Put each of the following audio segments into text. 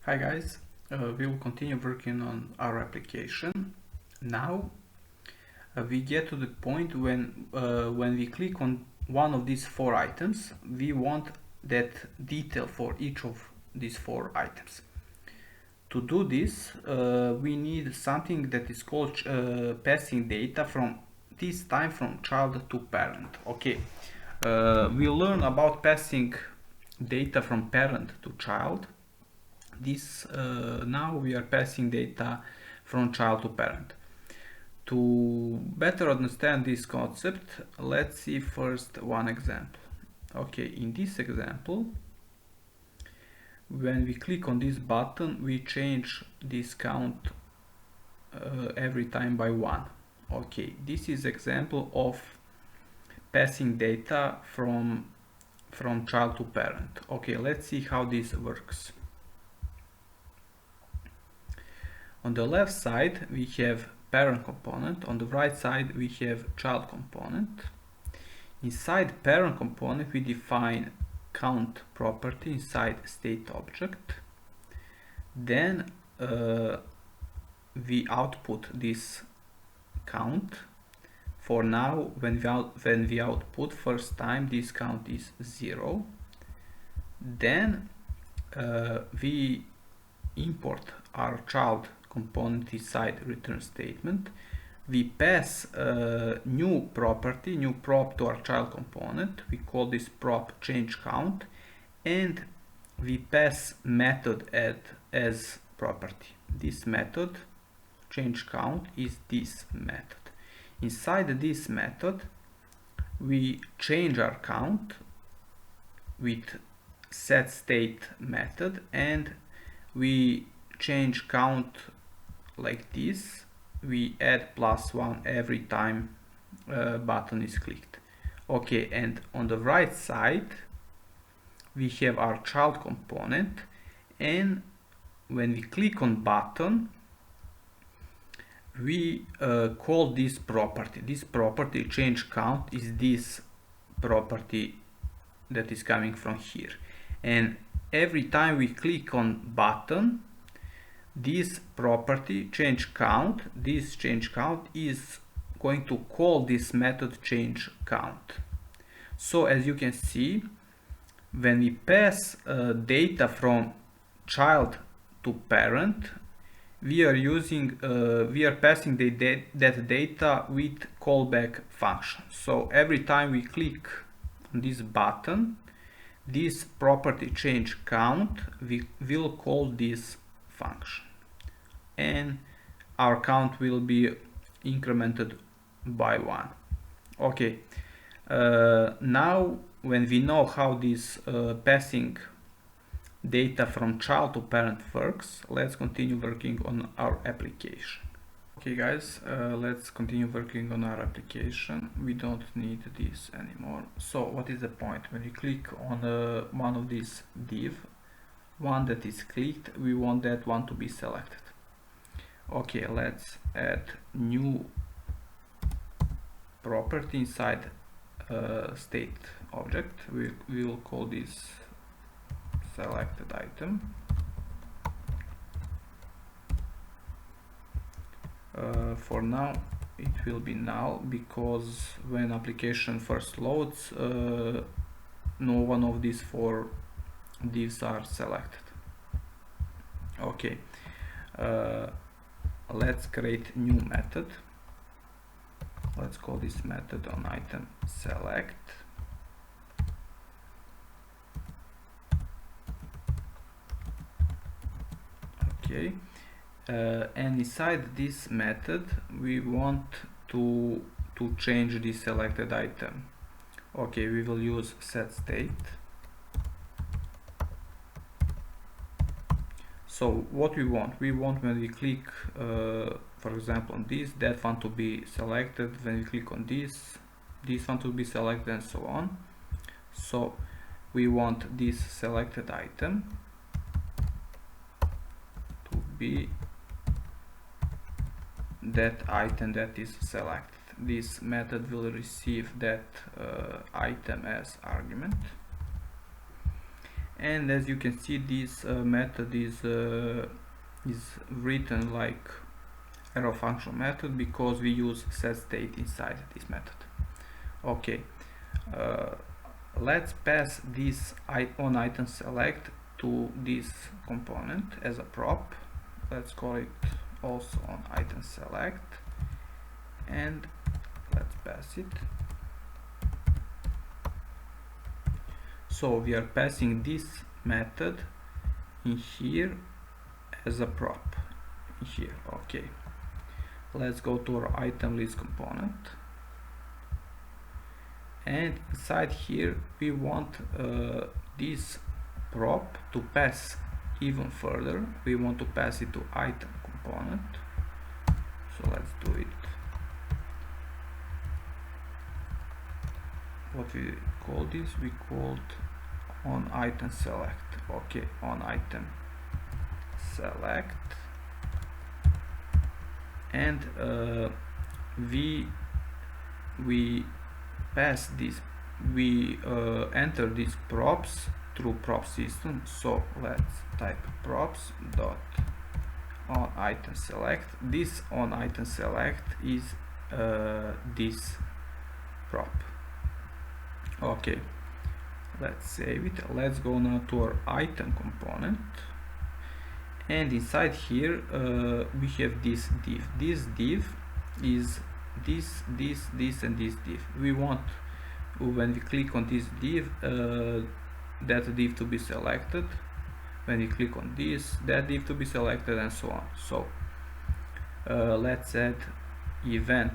Hi guys, we will continue working on our application. Now we get to the point when we click on one of these four items, we want that detail for each of these four items. To do this, we need something that is called passing data from this time from child to parent. Okay, we'll learn about passing data from parent to child. Now we are passing data from child to parent. To better understand this concept, let's see first one example. Okay, in this example, when we click on this button, we change this count every time by 1. Okay, this is example of passing data from child to parent. Okay, let's see how this works. On the left side we have parent component, on the right side we have child component. Inside parent component we define count property inside state object. Then we output this count. For now, when we output first time, this count is 0. Then we import our child component inside return statement. We pass a new property, new prop to our child component. We call this prop change count, and we pass method add as property. This method change count is this method. Inside this method we change our count with set state method, and we change count like this. We add +1 every time button is clicked. Okay, and on the right side we have our child component, and when we click on button we call this property. This property change count is this property that is coming from here, and every time we click on button, this property change count, this change count is going to call this method change count. So as you can see, when we pass data from child to parent, we are passing that data with callback function. So every time we click on this button, this property change count, we will call this function, and our count will be incremented by 1. Okay, now when we know how this passing data from child to parent works, let's continue working on our application. Okay guys, let's continue working on our application. We don't need this anymore. So what is the point? When you click on one of these div, one that is clicked, we want that one to be selected. Okay, let's add new property inside state object. We will call this selected item. For now it will be null, because when application first loads, no one of these four divs are selected. Okay, let's create new method. Let's call this method on item select. Okay, and inside this method we want to change the selected item. Okay, we will use set state. So what we want when we click for example on this, that one to be selected. When we click on this one to be selected, and so on. So we want this selected item to be that item that is selected. This method will receive that item as argument, And as you can see, this method is written like arrow function method because we use set state inside this method. Okay, let's pass this on item select to this component as a prop. Let's call it also on item select, and let's pass it. So we are passing this method in here as a prop in here. Okay, let's go to our item list component, and inside here we want this prop to pass even further. We want to pass it to item component, so let's do it. What we call this? We called on item select. Okay, on item select, and we pass this, we enter these props through prop system. So let's type props dot on item select. This on item select is this prop. Okay, let's save it. Let's go now to our item component, and inside here we have this div. This div is this, and this div. We want, when we click on this div, that div to be selected. When we click on this, that div to be selected, and so on. So let's add event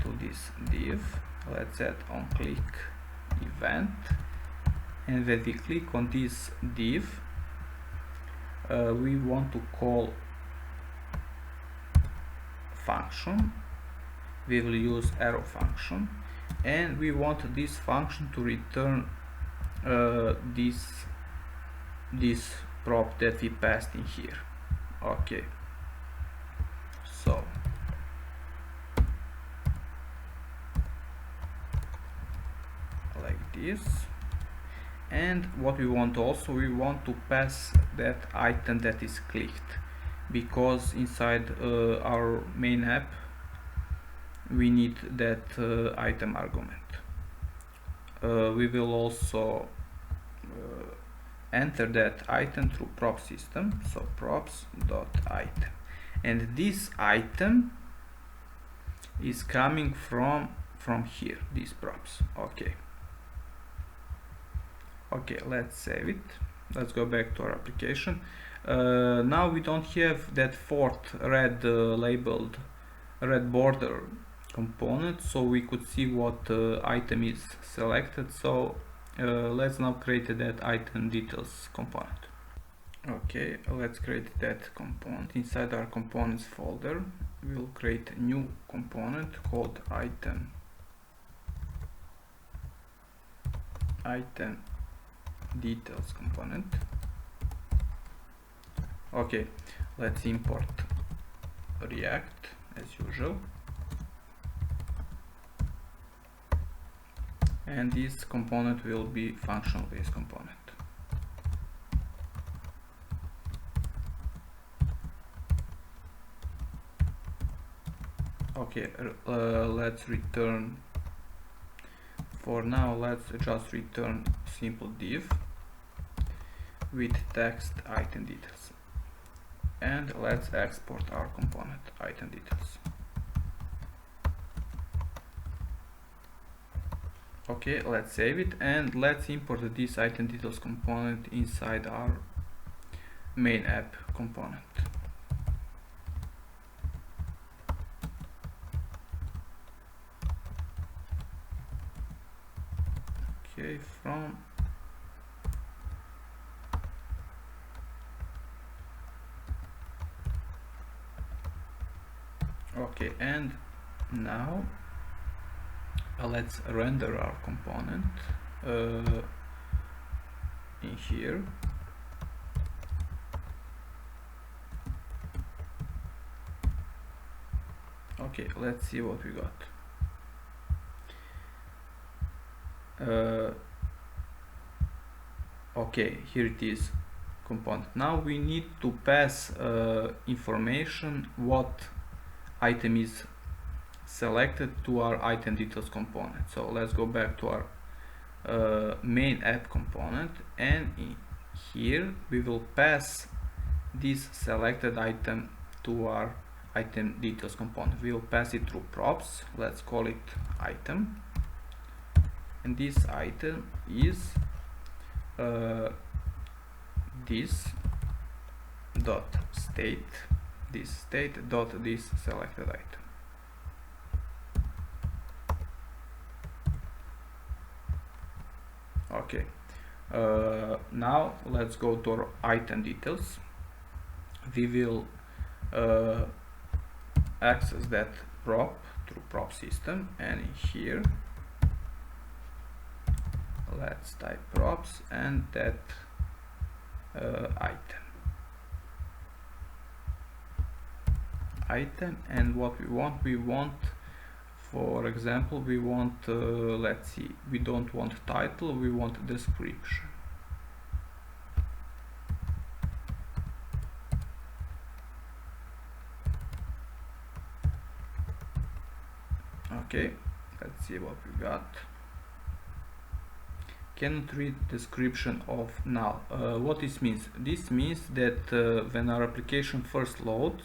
to this div. Let's add on click event, and when we click on this div, we want to call function. We will use arrow function, and we want this function to return this prop that we passed in here. Okay, so like this. And what we want also, we want to pass that item that is clicked, because inside our main app we need that item argument. We will also enter that item through prop system, so props dot item, and this item is coming from here, these props. Okay, let's save it. Let's go back to our application. Now we don't have that fourth red labeled red border component, so we could see what item is selected. So let's now create that item details component. Okay, let's create that component. Inside our components folder, we'll create a new component called item details component. Okay, let's import React as usual, and this component will be functional based component. Okay, let's return, for now let's just return simple div with text item details, and let's export our component item details. Okay, let's save it, and let's import this item details component inside our main app component. Okay, from okay, and now let's render our component in here. Okay, let's see what we got. Okay, here it is, component. Now we need to pass information what item is selected to our item details component. So let's go back to our main app component, and here we will pass this selected item to our item details component. We will pass it through props. Let's call it item, and this item is this dot state, this state dot this selected item. Okay, now let's go to our item details. We will access that prop through prop system, and here let's type props and that item, and what we want, for example, we want let's see, we don't want title, we want description. Okay, let's see what we got. Cannot read description of null. What this means? This means that when our application first loads,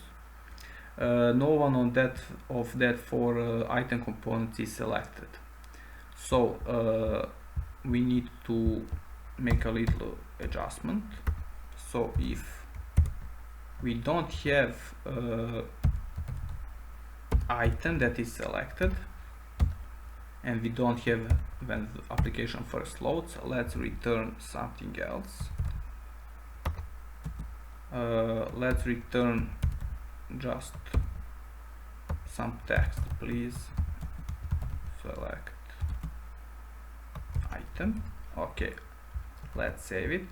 no one on that four item components is selected. So we need to make a little adjustment. So if we don't have item that is selected, and we don't have when the application first loads, let's return something else. Let's return just some text. Please select item. Okay, let's save it.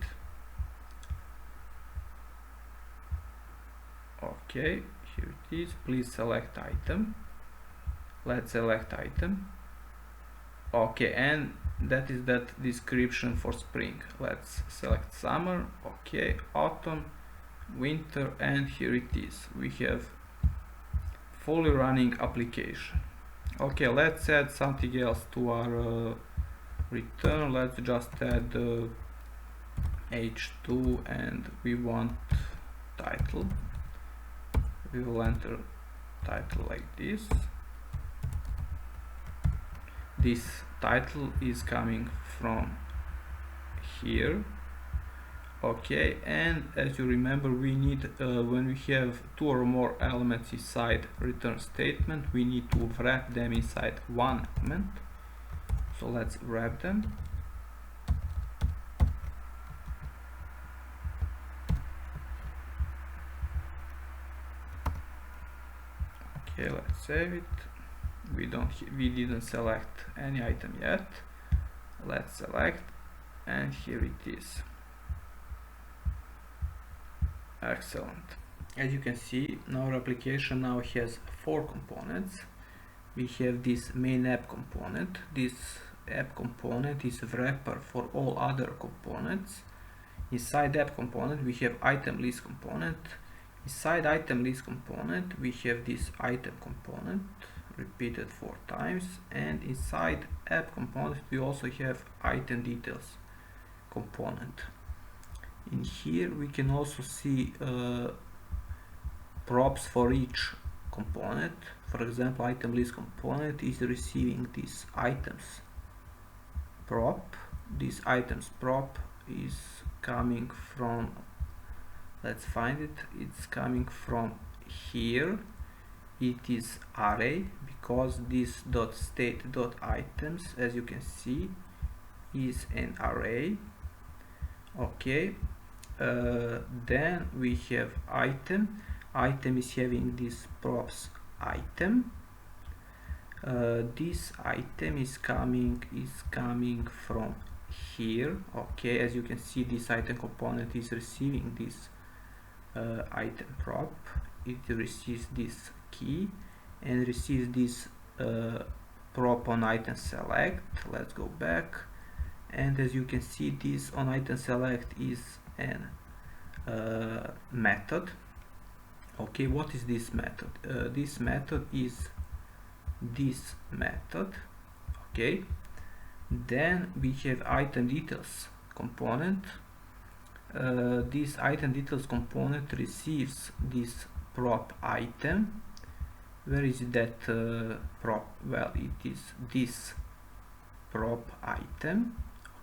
Okay, here it is. Please select item. Let's select item. Okay, and that is that description for spring. Let's select summer. Okay, autumn, winter, and here it is. We have fully running application. Okay, let's add something else to our return. Let's just add h2, and we want title. We will enter title like this. This title is coming from here. Okay, and as you remember, we need when we have two or more elements inside return statement, we need to wrap them inside one element. So let's wrap them. Okay, let's save it. We didn't select any item yet. Let's select, and here it is. Excellent. As you can see, our application now has four components. We have this main app component. This app component is a wrapper for all other components. Inside app component we have item list component. Inside item list component we have this item component repeated 4 times, and inside app component we also have item details component. In here we can also see props for each component. For example, item list component is receiving this items prop. This items prop is coming from, let's find it, it's coming from here. It is array, because this dot state dot items, as you can see, is an array. Okay, then we have item. Item is having this props item. This item is coming from here. Okay, as you can see, this item component is receiving this item prop. It receives this key and receives this prop on item select. Let's go back, and as you can see, this on item select is an method. Okay, what is this method? This method is this method. Okay, then we have item details component. This item details component receives this prop item. Where is that prop? Well, it is this prop item.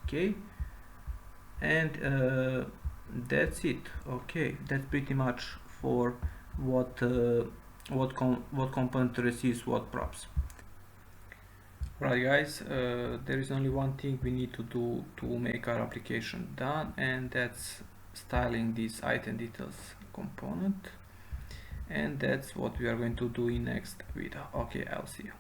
Okay, and that's it. Okay, that's pretty much for what component receives what props. Right, guys, there is only one thing we need to do to make our application done, and that's styling this item details component, and that's what we are going to do in next video. Okay, I'll see you.